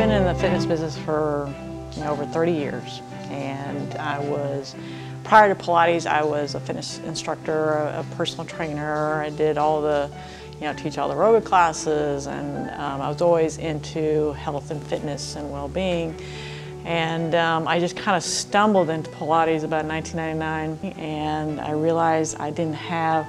been in the fitness business for over 30 years, and prior to Pilates, I was a fitness instructor, a personal trainer. I did all the, teach all the aerobic classes, and I was always into health and fitness and well-being. And I just kind of stumbled into Pilates about 1999, and I realized I didn't have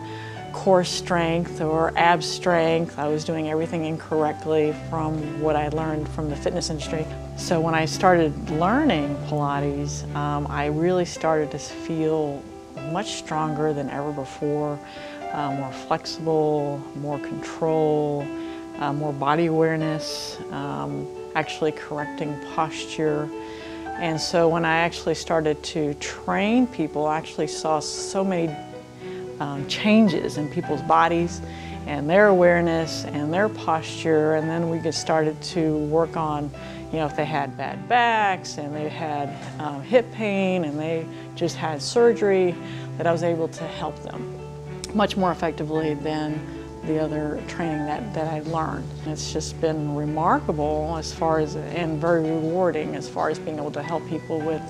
core strength or ab strength. I was doing everything incorrectly from what I learned from the fitness industry. So when I started learning Pilates, I really started to feel much stronger than ever before, more flexible, more control, more body awareness, actually correcting posture. And so when I actually started to train people, I actually saw so many changes in people's bodies and their awareness and their posture. And then we just started to work on, if they had bad backs and they had hip pain and they just had surgery, that I was able to help them much more effectively than the other training that I'd learned. It's just been remarkable as far as, and very rewarding as far as being able to help people with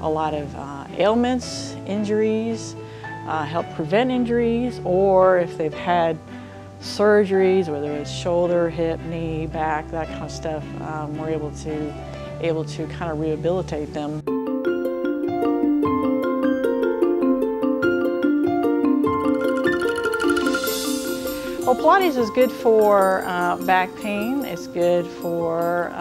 a lot of ailments, injuries, help prevent injuries, or if they've had surgeries, whether it's shoulder, hip, knee, back, that kind of stuff, we're able to kind of rehabilitate them. Well, Pilates is good for back pain, it's good for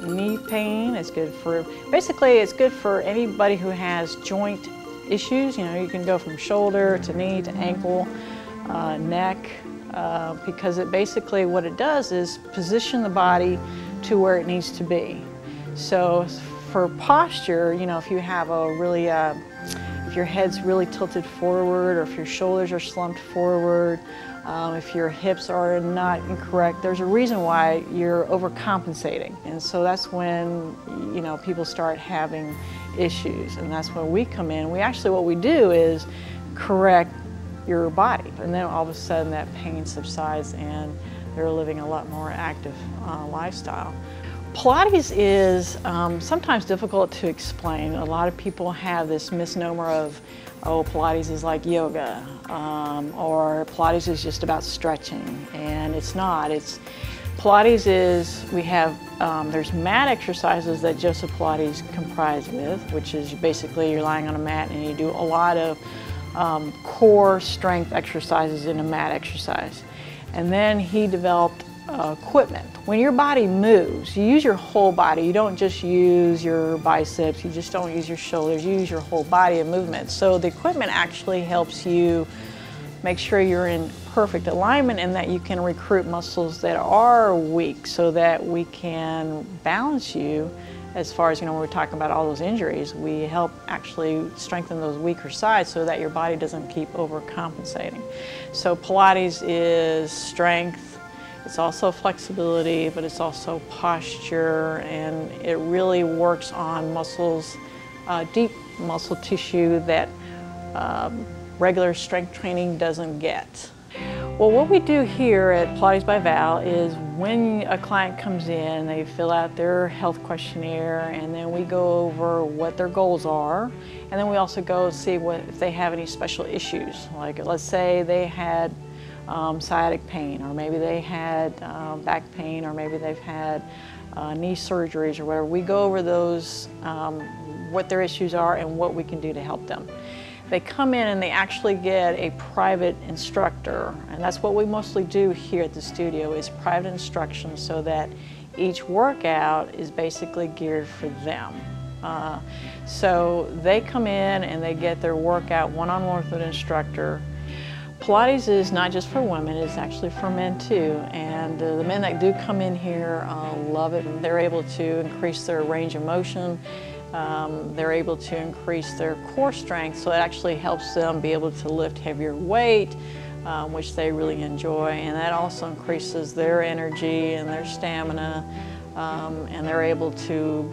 knee pain, it's good for, basically it's good for anybody who has joint issues. You can go from shoulder to knee to ankle, neck, because it basically, what it does is position the body to where it needs to be. So for posture, if you have a really, if your head's really tilted forward, or if your shoulders are slumped forward, if your hips are not incorrect, there's a reason why you're overcompensating. And so that's when, people start having issues, and that's when we come in. What we do is correct your body, and then all of a sudden that pain subsides and they're living a lot more active lifestyle. Pilates is sometimes difficult to explain. A lot of people have this misnomer of, oh, Pilates is like yoga, or Pilates is just about stretching, and it's not. Pilates is, there's mat exercises that Joseph Pilates comprised with, which is basically you're lying on a mat and you do a lot of core strength exercises in a mat exercise. And then he developed equipment. When your body moves, you use your whole body. You don't just use your biceps, you just don't use your shoulders, you use your whole body in movement. So the equipment actually helps you make sure you're in perfect alignment and that you can recruit muscles that are weak, so that we can balance you as far as, when we're talking about all those injuries, we help actually strengthen those weaker sides so that your body doesn't keep overcompensating. So Pilates is strength, it's also flexibility, but it's also posture, and it really works on muscles, deep muscle tissue that regular strength training doesn't get. Well, what we do here at Pilates by Val is when a client comes in, they fill out their health questionnaire, and then we go over what their goals are, and then we also go see if they have any special issues. Like, let's say they had sciatic pain, or maybe they had back pain, or maybe they've had knee surgeries or whatever. We go over those, what their issues are and what we can do to help them. They come in and they actually get a private instructor, and that's what we mostly do here at the studio, is private instruction, so that each workout is basically geared for them. So they come in and they get their workout one-on-one with an instructor. Pilates is not just for women, it's actually for men too, and the men that do come in here love it. They're able to increase their range of motion. They're able to increase their core strength, so it actually helps them be able to lift heavier weight, which they really enjoy, and that also increases their energy and their stamina, and they're able to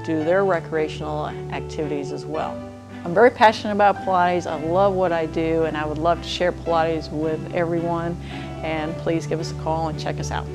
do their recreational activities as well. I'm very passionate about Pilates. I love what I do, and I would love to share Pilates with everyone, and please give us a call and check us out.